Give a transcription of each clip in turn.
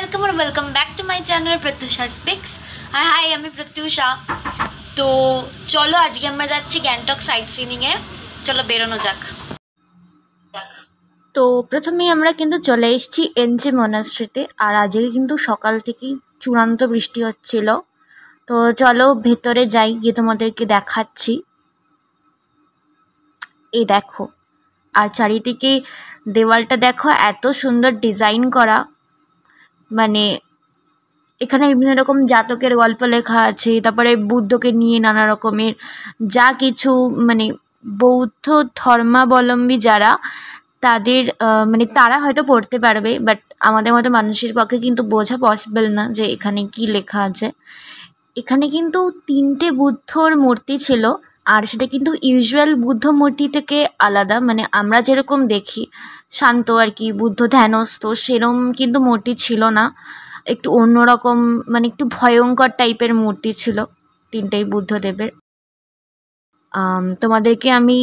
Welcome और welcome back to my channel Pratyusha speaks. আর hi, আমি প্রত্যুষা। তো চলো আজকে আমরা যাচ্ছি গ্যাংটক সাইট সিনিংয়ে। চলো বেরোনো যাক। তো প্রথমেই আমরা কিন্তু চলে এসেছি এনজে মনাস্ট্রিতে। আর আজকে কিন্তু সকাল থেকেই চূড়ান্ত বৃষ্টি হচ্ছিল। তো চলো ভেতরে যাই, গিয়ে তোমাদেরকে দেখাচ্ছি। এই দেখো, আর চারিদিকে দেওয়ালটা দেখো, এত সুন্দর ডিজাইন করা। মানে এখানে বিভিন্ন রকম জাতকের গল্প লেখা আছে, তারপরে বুদ্ধকে নিয়ে নানা রকমের যা কিছু, মানে বৌদ্ধ ধর্মাবলম্বী যারা তাদের মানে তারা হয়তো পড়তে পারবে, বাট আমাদের মতো মানুষের পক্ষে কিন্তু বোঝা পসিবল না যে এখানে কি লেখা আছে। এখানে কিন্তু 3টে বুদ্ধর মূর্তি ছিল, আর সেটা কিন্তু ইউজুয়াল বুদ্ধ মূর্তি থেকে আলাদা। মানে আমরা যেরকম দেখি শান্ত আর কি, বুদ্ধ ধ্যানস্থ, সেরম কিন্তু মূর্তি ছিল না। একটু অন্যরকম, মানে একটু ভয়ঙ্কর টাইপের মূর্তি ছিল 3টেই বুদ্ধদেবের। তোমাদেরকে আমি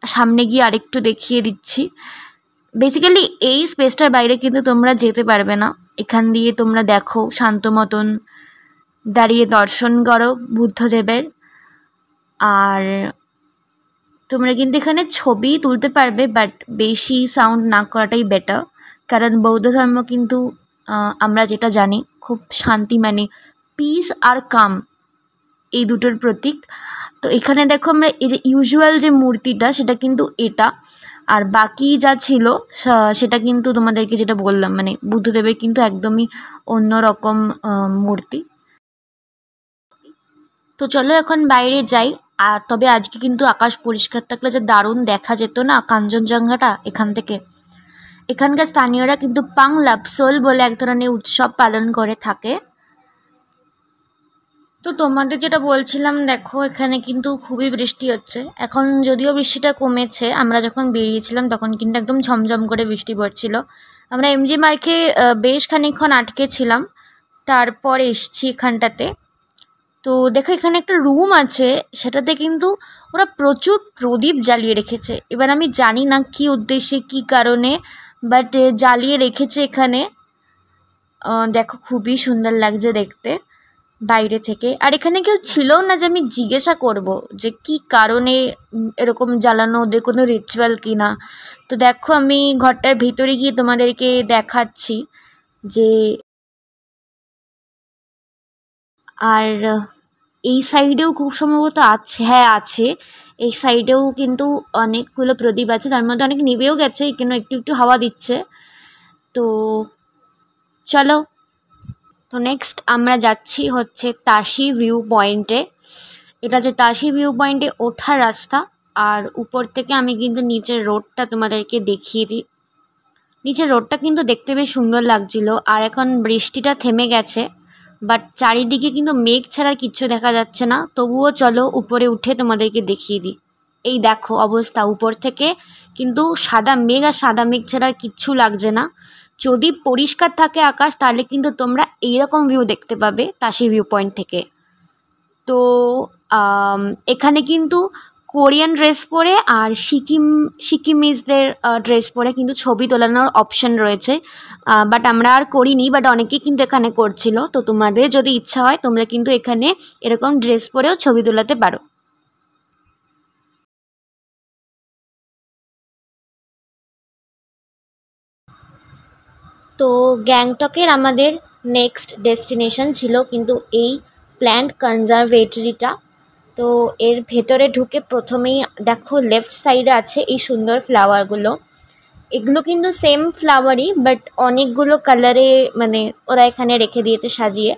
সামনে গিয়ে আরেকটু দেখিয়ে দিচ্ছি। বেসিক্যালি এই স্পেসটার বাইরে কিন্তু তোমরা যেতে পারবে না। এখান দিয়ে তোমরা দেখো, শান্ত মতন দাঁড়িয়ে দর্শন করো বুদ্ধদেবের। আর তোমরা কিন্তু এখানে ছবি তুলতে পারবে, বাট বেশি সাউন্ড না করাটাই বেটার। কারণ বৌদ্ধ ধর্ম কিন্তু আমরা যেটা জানি খুব শান্তি, মানে পিস আর কাম, এই দুটোর প্রতীক। তো এখানে দেখো, আমরা এই যে ইউজুয়াল যে মূর্তিটা সেটা কিন্তু এটা, আর বাকি যা ছিল সেটা কিন্তু তোমাদেরকে যেটা বললাম, মানে বুদ্ধদেবের কিন্তু একদমই অন্যরকম মূর্তি। তো চলো এখন বাইরে যাই। আর তবে আজকে কিন্তু আকাশ পরিষ্কার থাকলে যে দারুণ দেখা যেত না কাঞ্চনজঙ্ঘাটা এখান থেকে। এখানকার স্থানীয়রা কিন্তু পাং লাপসোল বলে এক ধরনের উৎসব পালন করে থাকে। তো তোমাদের যেটা বলছিলাম, দেখো এখানে কিন্তু খুবই বৃষ্টি হচ্ছে এখন। যদিও বৃষ্টিটা কমেছে, আমরা যখন বেরিয়েছিলাম তখন কিন্তু একদম ঝমঝম করে বৃষ্টি পড়ছিল। আমরা এমজি মার্কে বেশ খানিকক্ষণ আটকে ছিলাম, তারপর এসছি এখানটাতে। তো দেখো এখানে একটা রুম আছে, সেটাতে কিন্তু ওরা প্রচুর প্রদীপ জ্বালিয়ে রেখেছে। এবার আমি জানি না কী উদ্দেশ্যে, কী কারণে, বাট জ্বালিয়ে রেখেছে এখানে। দেখো খুবই সুন্দর লাগছে দেখতে বাইরে থেকে। আর এখানে কেউ ছিলও না যে আমি জিজ্ঞাসা করব যে কী কারণে এরকম জ্বালানো, ওদের কোনো রিচুয়াল কি না। তো দেখো আমি ঘরটার ভিতরে গিয়ে তোমাদেরকে দেখাচ্ছি যে। আর এই সাইডেও খুব সম্ভবত আছে, হ্যাঁ আছে, এই সাইডেও কিন্তু অনেকগুলো প্রদীপ আছে, তার মধ্যে অনেক নিভেও গেছে, কিন্তু একটু একটু হাওয়া দিচ্ছে। তো চলো, তো নেক্সট আমরা যাচ্ছি হচ্ছে তাশি ভিউ পয়েন্টে। এটা হচ্ছে তাশি ভিউ পয়েন্টে ওঠার রাস্তা। আর উপর থেকে আমি কিন্তু নিচের রোডটা তোমাদেরকে দেখিয়ে দিই। নিচের রোডটা কিন্তু দেখতে বেশ সুন্দর লাগছিল। আর এখন বৃষ্টিটা থেমে গেছে, বাট চারিদিকে কিন্তু মেঘ ছাড়া কিচ্ছু দেখা যাচ্ছে না। তবুও চলো উপরে উঠে তোমাদেরকে দেখিয়ে দিই। এই দেখো অবস্থা, উপর থেকে কিন্তু সাদা মেঘ, আর সাদা মেঘ ছাড়া কিচ্ছু লাগছে না। যদি পরিষ্কার থাকে আকাশ, তাহলে কিন্তু তোমরা এইরকম ভিউ দেখতে পাবে তাশি ভিউ পয়েন্ট থেকে। তো এখানে কিন্তু কোরিয়ান ড্রেস পরে আর সিকিমিজদের ড্রেস পরে কিন্তু ছবি তোলানোর অপশন রয়েছে, বাট আমরা আর করিনি, বাট অনেকেই কিন্তু এখানে করছিল। তো তোমাদের যদি ইচ্ছা হয় তোমরা কিন্তু এখানে এরকম ড্রেস পরেও ছবি তোলাতে পারো। তো গ্যাংটকের আমাদের নেক্সট ডেস্টিনেশন ছিল কিন্তু এই প্ল্যান্ট কনজারভেটরিটা। তো এর ভেতরে ঢুকে প্রথমেই দেখো লেফট সাইডে আছে এই সুন্দর ফ্লাওয়ারগুলো। এগুলো কিন্তু সেম ফ্লাওয়ারই, বাট অনেকগুলো কালারে মানে ওরা এখানে রেখে দিয়েছে সাজিয়ে।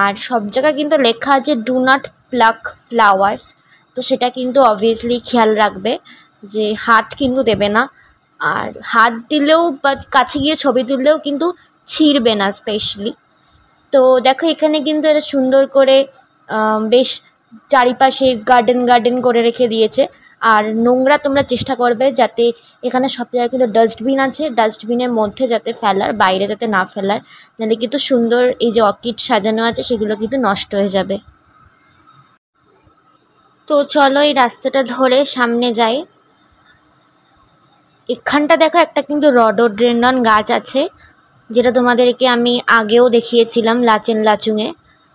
আর সব জায়গায় কিন্তু লেখা আছে ডু নট প্লাক ফ্লাওয়ার্স। তো সেটা কিন্তু অবভিয়াসলি খেয়াল রাখবে যে হাত কিন্তু দেবে না। আর হাত দিলেও বা কাছে গিয়ে ছবি তুললেও কিন্তু ছিঁড়বে না স্পেশালি। তো দেখো এখানে কিন্তু এটা সুন্দর করে বেশ চারিপাশে গার্ডেন করে রেখে দিয়েছে। আর নোংরা তোমরা চেষ্টা করবে যাতে এখানে সব জায়গায় কিন্তু ডাস্টবিন আছে, ডাস্টবিনের মধ্যে যাতে ফেলার, বাইরে যাতে না ফেলার, যাতে কিন্তু সুন্দর এই যে অর্কিড সাজানো আছে সেগুলো কিন্তু নষ্ট হয়ে যাবে। তো চলো এই রাস্তাটা ধরে সামনে যাই। এখানটা দেখো একটা কিন্তু রডোড্রেন্ডন গাছ আছে, যেটা তোমাদেরকে আমি আগেও দেখিয়েছিলাম লাচেন লাচুংয়ে।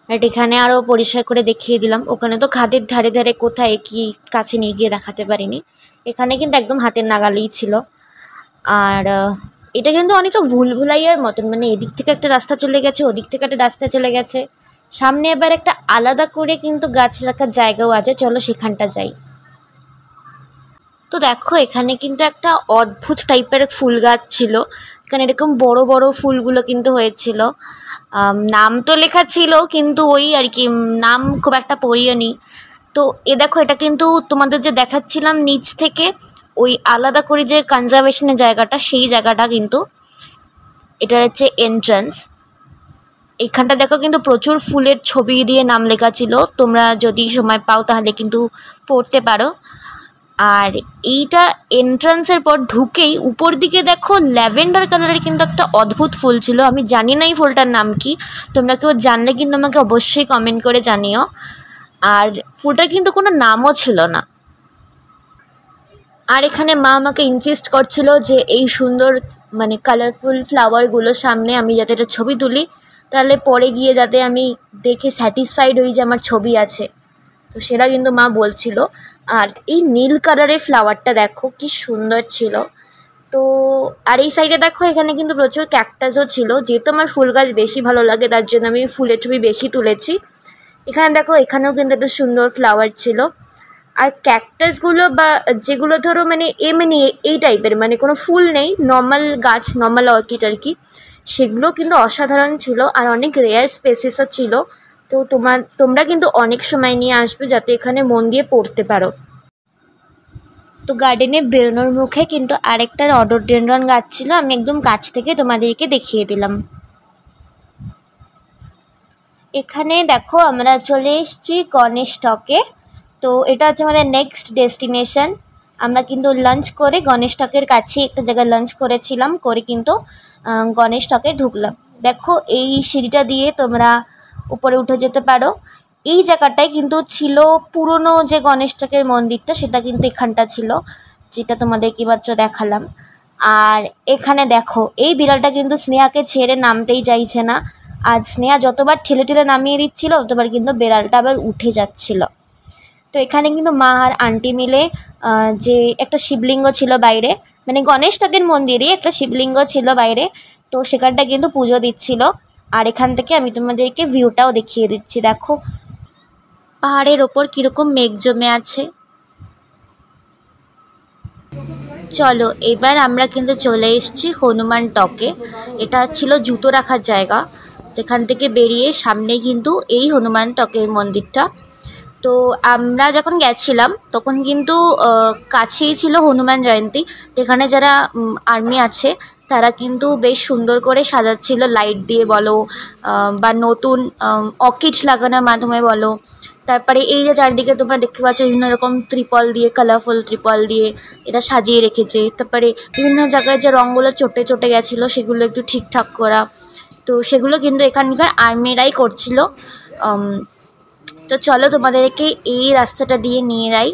বাট এখানে আরও পরিষ্কার করে দেখিয়ে দিলাম। ওখানে তো খাদের ধারে ধারে কোথায় কি কাছে নিয়ে গিয়ে দেখাতে পারিনি, এখানে কিন্তু একদম হাতের নাগালেই ছিল। আর এটা কিন্তু অনেকটা ভুলভুলাইয়ার মতন, মানে এদিক থেকে একটা রাস্তা চলে গেছে, ওদিক থেকে একটা রাস্তা চলে গেছে, সামনে এবার একটা আলাদা করে কিন্তু গাছ রাখার জায়গাও আছে। চলো সেখানটা যাই। তো দেখো এখানে কিন্তু একটা অদ্ভুত টাইপের ফুল গাছ ছিল। এখানে এরকম বড় বড় ফুলগুলো কিন্তু হয়েছিল। নাম তো লেখা ছিল কিন্তু ওই আর কি নাম খুব একটা পড়িওনি। তো দেখো এটা কিন্তু তোমাদের যে দেখাচ্ছিলাম নিচ থেকে ওই আলাদা করে যে কনজারভেশনের জায়গাটা, সেই জায়গাটা কিন্তু এটা হচ্ছে এন্ট্রান্স। এখানটা দেখো কিন্তু প্রচুর ফুলের ছবি দিয়ে নাম লেখা ছিল, তোমরা যদি সময় পাও তাহলে কিন্তু পড়তে পারো। আর এইটা এন্ট্রান্সের পর ঢুকেই উপর দিকে দেখো ল্যাভেন্ডার কালারের কিন্তু একটা অদ্ভুত ফুল ছিল। আমি জানি না এই ফুলটার নাম কি, তোমরা কেউ জানলে কিন্তু আমাকে অবশ্যই কমেন্ট করে জানিও। আর ফুলটার কিন্তু কোনো নামও ছিল না। আর এখানে মা আমাকে ইনসিস্ট করছিল যে এই সুন্দর মানে কালারফুল ফ্লাওয়ারগুলোর সামনে আমি যাতে একটা ছবি তুলি, তাহলে পরে গিয়ে যাতে আমি দেখে স্যাটিসফাইড হই যে আমার ছবি আছে। তো সেটা কিন্তু মা বলছিল। আর এই নীল কালারের ফ্লাওয়ারটা দেখো কি সুন্দর ছিল। তো আর এই সাইডে দেখো এখানে কিন্তু প্রচুর ক্যাকটাসও ছিল। যেহেতু আমার ফুল গাছ বেশি ভালো লাগে তার জন্য আমি ফুলের ছবি বেশি তুলেছি। এখানে দেখো এখানেও কিন্তু একটা সুন্দর ফ্লাওয়ার ছিল। আর ক্যাকটাসগুলো বা যেগুলো ধরো মানে এমনি এই টাইপের, মানে কোনো ফুল নেই, নর্মাল গাছ, নর্মাল অর্কিড আর কি, সেগুলো কিন্তু অসাধারণ ছিল। আর অনেক রেয়ার স্পেসিসও ছিল। তো তোমরা কিন্তু অনেক সময় নিয়ে আসবে যাতে এখানে মন দিয়ে পড়তে পারো। তো গার্ডেনে বেরোনোর মুখে কিন্তু আরেকটা রডোডেনড্রন গাছ ছিল, আমি একদম কাছ থেকে তোমাদেরকে দেখিয়ে দিলাম। এখানে দেখো আমরা চলে এসেছি গণেশ টকে। তো এটা হচ্ছে আমাদের নেক্সট ডেস্টিনেশন। আমরা কিন্তু লাঞ্চ করে গণেশ টকের কাছে একটা জায়গায় লাঞ্চ করেছিলাম, করে কিন্তু গণেশ টকে ঢুকলাম। দেখো এই সিঁড়িটা দিয়ে তোমরা উপরে উঠে যেতে পারো। এই জায়গাটায় কিন্তু ছিল পুরনো যে গণেশ টকের মন্দিরটা, সেটা কিন্তু এখানটা ছিল, যেটা তোমাদেরকে মাত্র দেখালাম। আর এখানে দেখো এই বিড়ালটা কিন্তু স্নেহাকে ছেড়ে নামতেই চাইছে না। আর স্নেহা যতবার ঠেলে ঠেলে নামিয়ে দিচ্ছিল ততবার কিন্তু বিড়ালটা আবার উঠে যাচ্ছিল। তো এখানে কিন্তু মা আর আন্টি মিলে যে একটা শিবলিঙ্গ ছিল বাইরে, মানে গণেশ টকের মন্দিরে একটা শিবলিঙ্গ ছিল বাইরে, তো সেখানটা কিন্তু পুজো দিচ্ছিল। আর এখান থেকে আমি তোমাদেরকে ভিউটাও দেখিয়ে দিচ্ছি। দেখো পাহাড়ের ওপর কীরকম মেঘ জমে আছে। চলো এবার আমরা কিন্তু চলে এসেছি হনুমান টকে। এটা ছিল জুতো রাখার জায়গা। এখান থেকে বেরিয়ে সামনে কিন্তু এই হনুমান টকের মন্দিরটা। তো আমরা যখন গেছিলাম তখন কিন্তু কাছেই ছিল হনুমান জয়ন্তী। এখানে যারা আর্মি আছে তারা কিন্তু বেশ সুন্দর করে সাজাচ্ছিল লাইট দিয়ে বলো, বা নতুন অর্কিড লাগানোর মাধ্যমে বলো। তারপরে এই যে চারিদিকে তোমরা দেখতে পাচ্ছ বিভিন্ন রকম ত্রিপল দিয়ে, কালারফুল ত্রিপল দিয়ে এটা সাজিয়ে রেখেছে। তারপরে বিভিন্ন জায়গায় যে রঙগুলো চটে চটে গেছিলো সেগুলো একটু ঠিকঠাক করা, তো সেগুলো কিন্তু এখানকার আর্মিরাই করছিল। তো চলো তোমাদেরকে এই রাস্তাটা দিয়ে নিয়ে যাই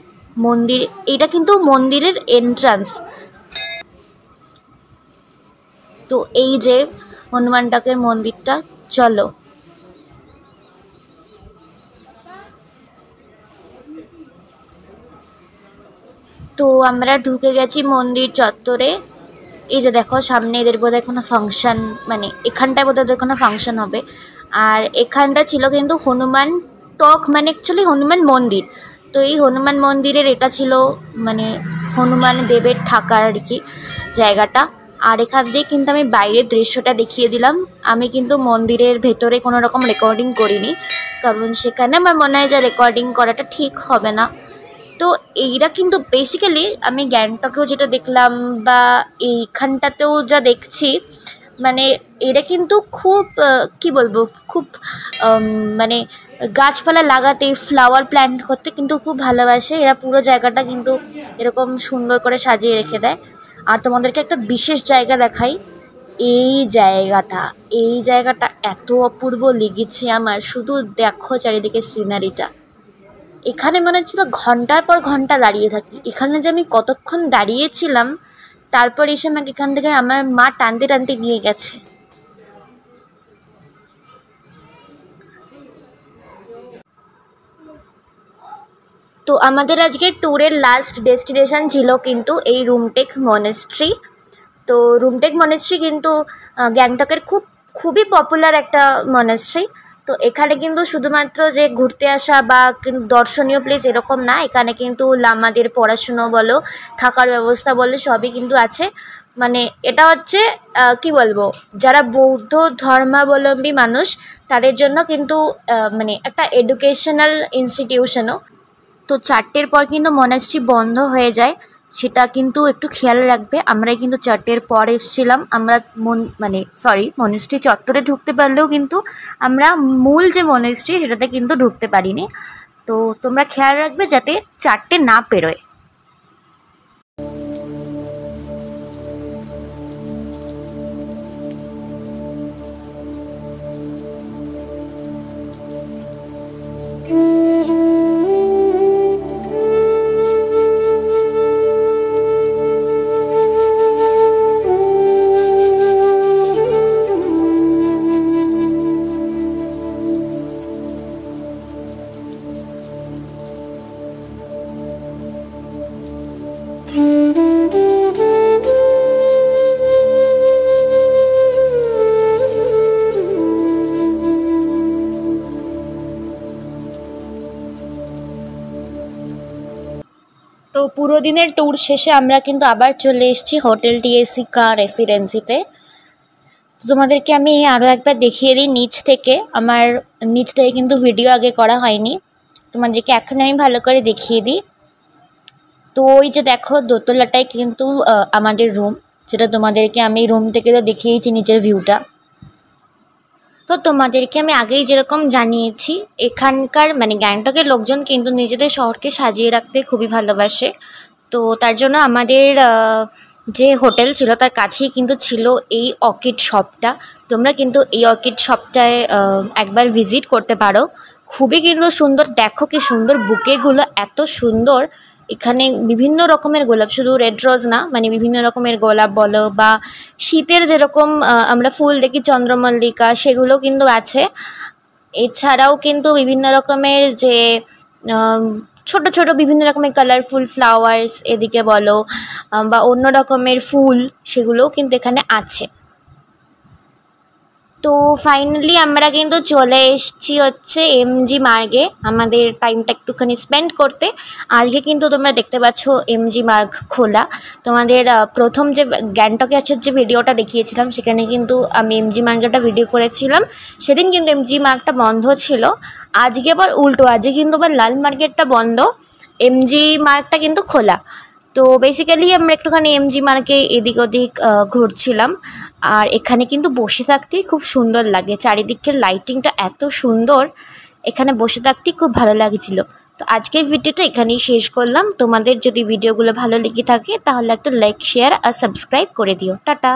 মন্দির। এটা কিন্তু মন্দিরের এন্ট্রান্স। তো এই যে হনুমান টকের মন্দিরটা, চলো। তো আমরা ঢুকে গেছি মন্দির চত্বরে। এই যে দেখো সামনে এদের বোধহয় কোনো ফাংশান, মানে এখানটায় বোধহয় ওদের কোনো ফাংশান হবে। আর এখানটা ছিল কিন্তু হনুমান টক, মানে অ্যাকচুয়ালি হনুমান মন্দির। তো এই হনুমান মন্দিরের এটা ছিল মানে হনুমান দেবের থাকার আর কি জায়গাটা। আর এখান দিয়ে কিন্তু আমি বাইরের দৃশ্যটা দেখিয়ে দিলাম। আমি কিন্তু মন্দিরের ভেতরে কোনো রকম রেকর্ডিং করিনি, কারণ সেখানে আমার মনে হয় যে রেকর্ডিং করাটা ঠিক হবে না। তো এইটা কিন্তু বেসিক্যালি আমি গ্যাংটকেও যেটা দেখলাম বা এইখানটাতেও যা দেখছি, মানে এরা কিন্তু খুব কি বলবো, খুব মানে গাছপালা লাগাতে, ফ্লাওয়ার প্ল্যান্ট করতে কিন্তু খুব ভালোবাসে। এরা পুরো জায়গাটা কিন্তু এরকম সুন্দর করে সাজিয়ে রেখে দেয়। আর তোমাদেরকে একটা বিশেষ জায়গা দেখাই। এই জায়গাটা এত অপূর্ব লেগেছে আমার, শুধু দেখো চারিদিকে সিনারিটা। এখানে মনে হচ্ছিল ঘন্টার পর ঘন্টা দাঁড়িয়ে থাকি। এখানে যে আমি কতক্ষণ দাঁড়িয়েছিলাম, তারপর এসে আমাকে এখান থেকে আমার মা টানতে টানতে নিয়ে গেছে। তো আমাদের আজকের ট্যুরের লাস্ট ডেস্টিনেশন ছিল কিন্তু এই রুমটেক মনেস্ট্রি। তো রুমটেক মনেস্ট্রি কিন্তু গ্যাংটকের খুবই পপুলার একটা মনেস্ট্রি। তো এখানে কিন্তু শুধুমাত্র যে ঘুরতে আসা বা দর্শনীয় প্লেস এরকম না, এখানে কিন্তু লামাদের পড়াশুনো বলো, থাকার ব্যবস্থা বলো, সবই কিন্তু আছে। মানে এটা হচ্ছে কি বলবো, যারা বৌদ্ধ ধর্মাবলম্বী মানুষ তাদের জন্য কিন্তু মানে একটা এডুকেশনাল ইনস্টিটিউশনও। তো 4টের পর কিন্তু মনাস্ট্রি বন্ধ হয়ে যায়, সেটা কিন্তু একটু খেয়াল রাখবে। আমরাই কিন্তু 4টের পর এসেছিলাম। আমরা মনাস্ট্রি চত্বরে ঢুকতে পারলেও কিন্তু আমরা মূল যে মনাস্ট্রি সেটাতে কিন্তু ঢুকতে পারিনি। তো তোমরা খেয়াল রাখবে যাতে 4টে না পেরোয়। তো পুরো দিনের ট্যুর শেষে আমরা কিন্তু আবার চলে এসেছি হোটেল টিএসসি কার রেসিডেন্সিতে। তোমাদেরকে আমি আরও একবার দেখিয়ে দিই নিচ থেকে। আমার নিচ থেকে কিন্তু ভিডিও আগে করা হয়নি, তোমাদেরকে এখন আমি ভালো করে দেখিয়ে দিই। তো ওই যে দেখো দোতলাটাই কিন্তু আমাদের রুম, যেটা তোমাদেরকে আমি রুম থেকে তো দেখিয়েছি নিচের ভিউটা। তো তোমাদেরকে আমি আগেই যেরকম জানিয়েছি, এখানকার মানে গ্যাংটকের লোকজন কিন্তু নিজেদের শহরকে সাজিয়ে রাখতে খুবই ভালোবাসে। তো তার জন্য আমাদের যে হোটেল ছিল তার কাছেই কিন্তু ছিল এই অর্কিড শপটা। তোমরা কিন্তু এই অর্কিড শপটায় একবার ভিজিট করতে পারো, খুবই কিন্তু সুন্দর। দেখো কি সুন্দর বুকেগুলো, এত সুন্দর। এখানে বিভিন্ন রকমের গোলাপ, শুধু রেড রোজ না, মানে বিভিন্ন রকমের গোলাপ বলো বা শীতের যেরকম আমরা ফুল দেখি চন্দ্রমল্লিকা, সেগুলো কিন্তু আছে। এছাড়াও কিন্তু বিভিন্ন রকমের যে ছোট ছোট বিভিন্ন রকমের কালারফুল ফ্লাওয়ার্স এদিকে বলো বা অন্য রকমের ফুল, সেগুলোও কিন্তু এখানে আছে। তো ফাইনালি আমরা কিন্তু চলে এসেছি হচ্ছে এমজি মার্গে আমাদের টাইমটা একটুখানি স্পেন্ড করতে। আজকে কিন্তু তোমরা দেখতে পাচ্ছ এমজি মার্গ খোলা। তোমাদের প্রথম যে গ্যাংটকে আসার যে ভিডিওটা দেখিয়েছিলাম সেখানে কিন্তু আমি এমজি মার্গটা ভিডিও করেছিলাম, সেদিন কিন্তু এমজি মার্গটা বন্ধ ছিল। আজকে আবার উল্টো, আজকে কিন্তু আবার লাল মার্কেটটা বন্ধ, এমজি মার্গটা কিন্তু খোলা। তো বেসিক্যালি আমরা একটুখানি এমজি মার্গে এদিক ওদিক ঘুরছিলাম। আর এখানে কিন্তু বসে থাকতেই খুব সুন্দর লাগে, চারিদিকের লাইটিংটা এত সুন্দর, এখানে বসে থাকতেই খুব ভালো লাগছিল। তো আজকের ভিডিওটা এখানেই শেষ করলাম। তোমাদের যদি ভিডিওগুলো ভালো লেগে থাকে তাহলে একটা লাইক, শেয়ার আর সাবস্ক্রাইব করে দিও। টাটা।